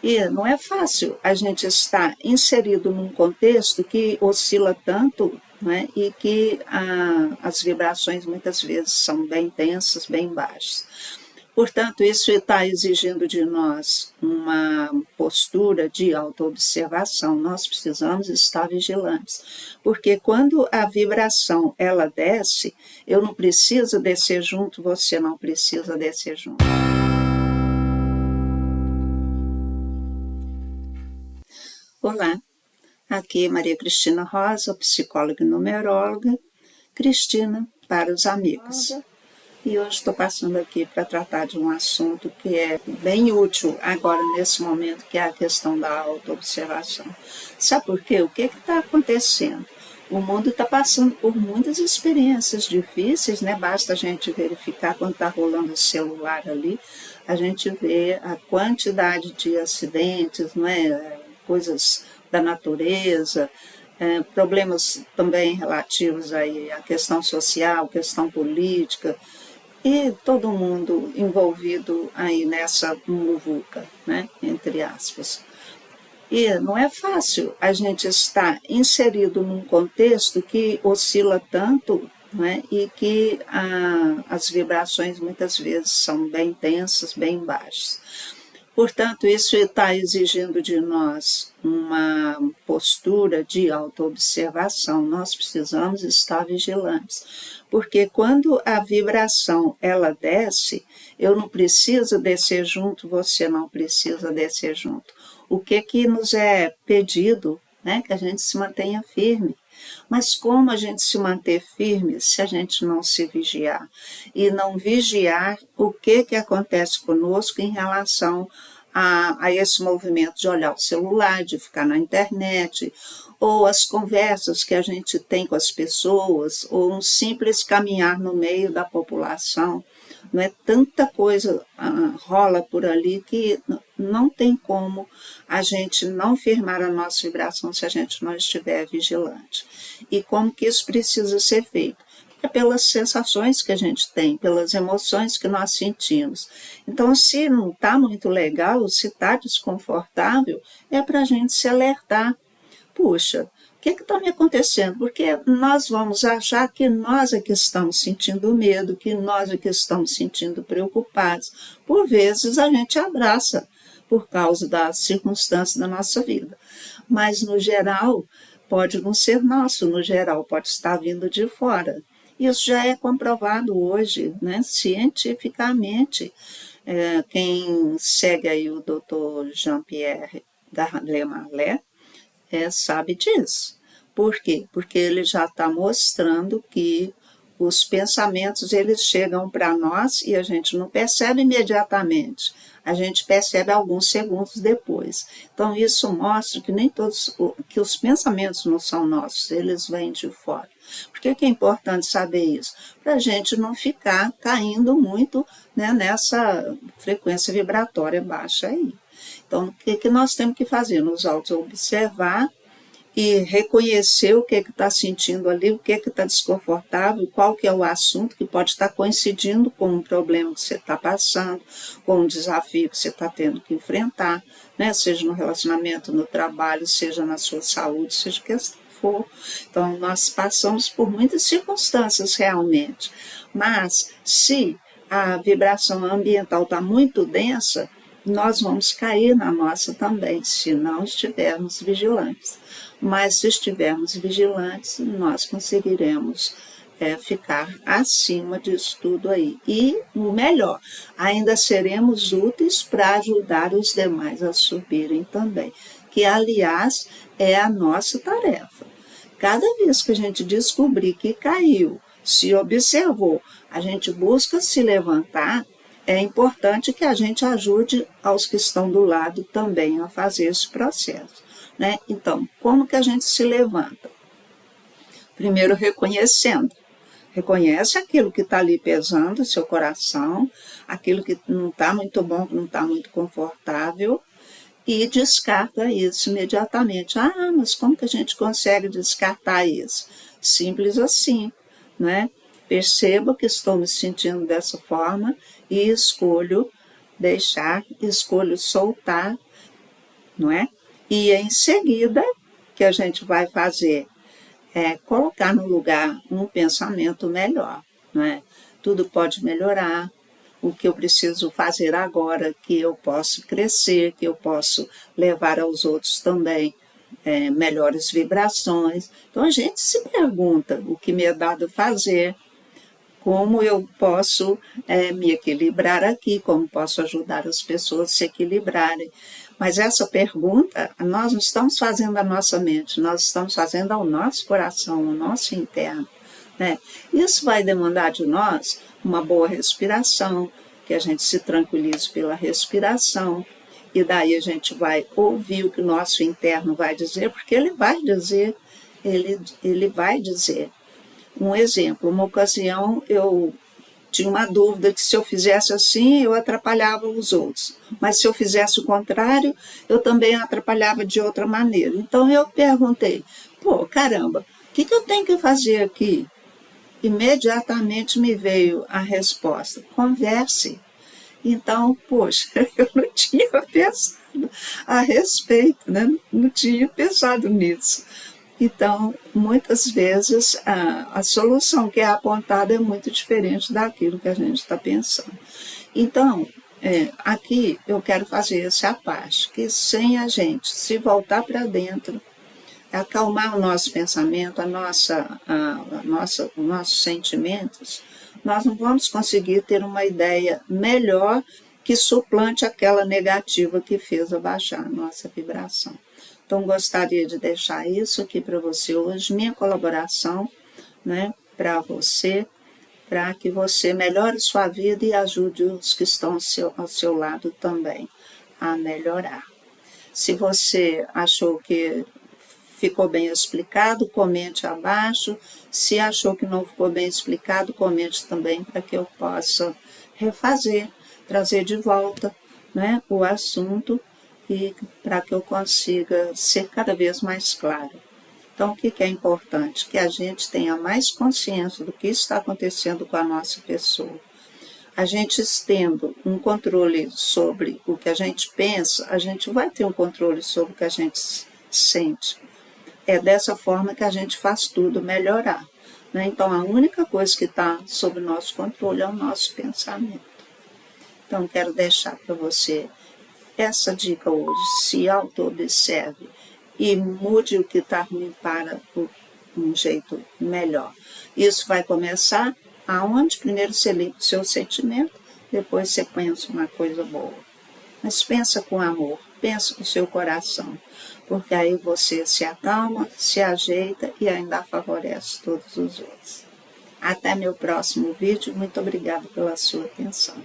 E não é fácil a gente estar inserido num contexto que oscila tanto, né, e que as vibrações muitas vezes são bem tensas, bem baixas. Portanto, isso está exigindo de nós uma postura de autoobservação. Nós precisamos estar vigilantes, porque quando a vibração ela desce, eu não preciso descer junto, você não precisa descer junto. Olá, aqui é Maria Cristina Rosa, psicóloga e numeróloga, Cristina para os amigos. E hoje estou passando aqui para tratar de um assunto que é bem útil agora nesse momento, que é a questão da autoobservação. Sabe por quê? O que está acontecendo? O mundo está passando por muitas experiências difíceis, né? Basta a gente verificar quando está rolando o celular ali, a gente vê a quantidade de acidentes, não é? Coisas da natureza, problemas também relativos aí à questão social, questão política, e todo mundo envolvido aí nessa muvuca, né, entre aspas. E não é fácil a gente estar inserido num contexto que oscila tanto, né, e que as vibrações muitas vezes são bem tensas, bem baixas. Portanto, isso está exigindo de nós uma postura de autoobservação. Nós precisamos estar vigilantes, porque quando a vibração ela desce, eu não preciso descer junto, você não precisa descer junto. O que nos é pedido, né, que a gente se mantenha firme. Mas como a gente se manter firme se a gente não se vigiar? E não vigiar o que acontece conosco em relação a esse movimento de olhar o celular, de ficar na internet, ou as conversas que a gente tem com as pessoas, ou um simples caminhar no meio da população. Não é tanta coisa rola por ali que não tem como a gente não firmar a nossa vibração se a gente não estiver vigilante. E como que isso precisa ser feito? É pelas sensações que a gente tem, pelas emoções que nós sentimos. Então, se não está muito legal, se está desconfortável, é para a gente se alertar. Puxa, o que está me acontecendo? Porque nós vamos achar que nós é que estamos sentindo medo, que nós é que estamos sentindo preocupados. Por vezes a gente abraça por causa das circunstâncias da nossa vida. Mas, no geral, pode não ser nosso, no geral, pode estar vindo de fora. Isso já é comprovado hoje, né, cientificamente. Quem segue aí o Dr. Jean-Pierre Garlet sabe disso. Por quê? Porque ele já está mostrando que os pensamentos eles chegam para nós e a gente não percebe imediatamente, a gente percebe alguns segundos depois. Então isso mostra que nem todos, que os pensamentos não são nossos, eles vêm de fora. Por que é importante saber isso? Para a gente não ficar caindo muito, né, nessa frequência vibratória baixa aí. Então, o que nós temos que fazer? Nos auto-observar e reconhecer o que está sentindo ali, o que está desconfortável, qual que é o assunto que pode estar coincidindo com um problema que você está passando, com um desafio que você está tendo que enfrentar, né? Seja no relacionamento, no trabalho, seja na sua saúde, seja o que for. Então, nós passamos por muitas circunstâncias realmente, mas se a vibração ambiental está muito densa, nós vamos cair na nossa também, se não estivermos vigilantes. Mas se estivermos vigilantes, nós conseguiremos ficar acima disso tudo aí. E o melhor, ainda seremos úteis para ajudar os demais a subirem também, que aliás é a nossa tarefa. Cada vez que a gente descobrir que caiu, se observou, a gente busca se levantar, é importante que a gente ajude aos que estão do lado também a fazer esse processo, né? Então, como que a gente se levanta? Primeiro, reconhecendo. Reconhece aquilo que está ali pesando o seu coração, aquilo que não está muito bom, que não está muito confortável, e descarta isso imediatamente. Ah, mas como que a gente consegue descartar isso? Simples assim, né? Percebo que estou me sentindo dessa forma e escolho deixar, escolho soltar não é? E em seguida, o que a gente vai fazer é colocar no lugar um pensamento melhor, não é? Tudo pode melhorar, o que eu preciso fazer agora, que eu posso crescer, que eu posso levar aos outros também melhores vibrações. Então a gente se pergunta o que me é dado fazer, como eu posso me equilibrar aqui, como posso ajudar as pessoas a se equilibrarem. Mas essa pergunta, nós não estamos fazendo à nossa mente, nós estamos fazendo ao nosso coração, ao nosso interno, né? Isso vai demandar de nós uma boa respiração, que a gente se tranquilize pela respiração, e daí a gente vai ouvir o que o nosso interno vai dizer, porque ele vai dizer, ele vai dizer. Um exemplo, uma ocasião eu tinha uma dúvida que se eu fizesse assim, eu atrapalhava os outros. Mas se eu fizesse o contrário, eu também atrapalhava de outra maneira. Então eu perguntei, caramba, o que eu tenho que fazer aqui? Imediatamente me veio a resposta, converse. Então, poxa, eu não tinha pensado a respeito, né? Não tinha pensado nisso. Então, muitas vezes, a solução que é apontada é muito diferente daquilo que a gente está pensando. Então, aqui eu quero fazer essa parte, que sem a gente se voltar para dentro, acalmar o nosso pensamento, os nossos sentimentos, nós não vamos conseguir ter uma ideia melhor que suplante aquela negativa que fez abaixar a nossa vibração. Então, gostaria de deixar isso aqui para você hoje, minha colaboração, né, para você, para que você melhore sua vida e ajude os que estão ao seu lado também a melhorar. Se você achou que ficou bem explicado, comente abaixo. Se achou que não ficou bem explicado, comente também para que eu possa refazer, trazer de volta, né, o assunto e para que eu consiga ser cada vez mais claro. Então, o que é importante? Que a gente tenha mais consciência do que está acontecendo com a nossa pessoa. A gente tendo um controle sobre o que a gente pensa, a gente vai ter um controle sobre o que a gente sente. É dessa forma que a gente faz tudo melhorar, né? Então, a única coisa que está sob o nosso controle é o nosso pensamento. Então, quero deixar para você essa dica hoje. Se auto-observe e mude o que está ruim para um jeito melhor. Isso vai começar aonde? Primeiro você limpa o seu sentimento, depois você pensa uma coisa boa. Mas pensa com amor, pensa com o seu coração, porque aí você se acalma, se ajeita e ainda favorece todos os outros. Até meu próximo vídeo. Muito obrigada pela sua atenção.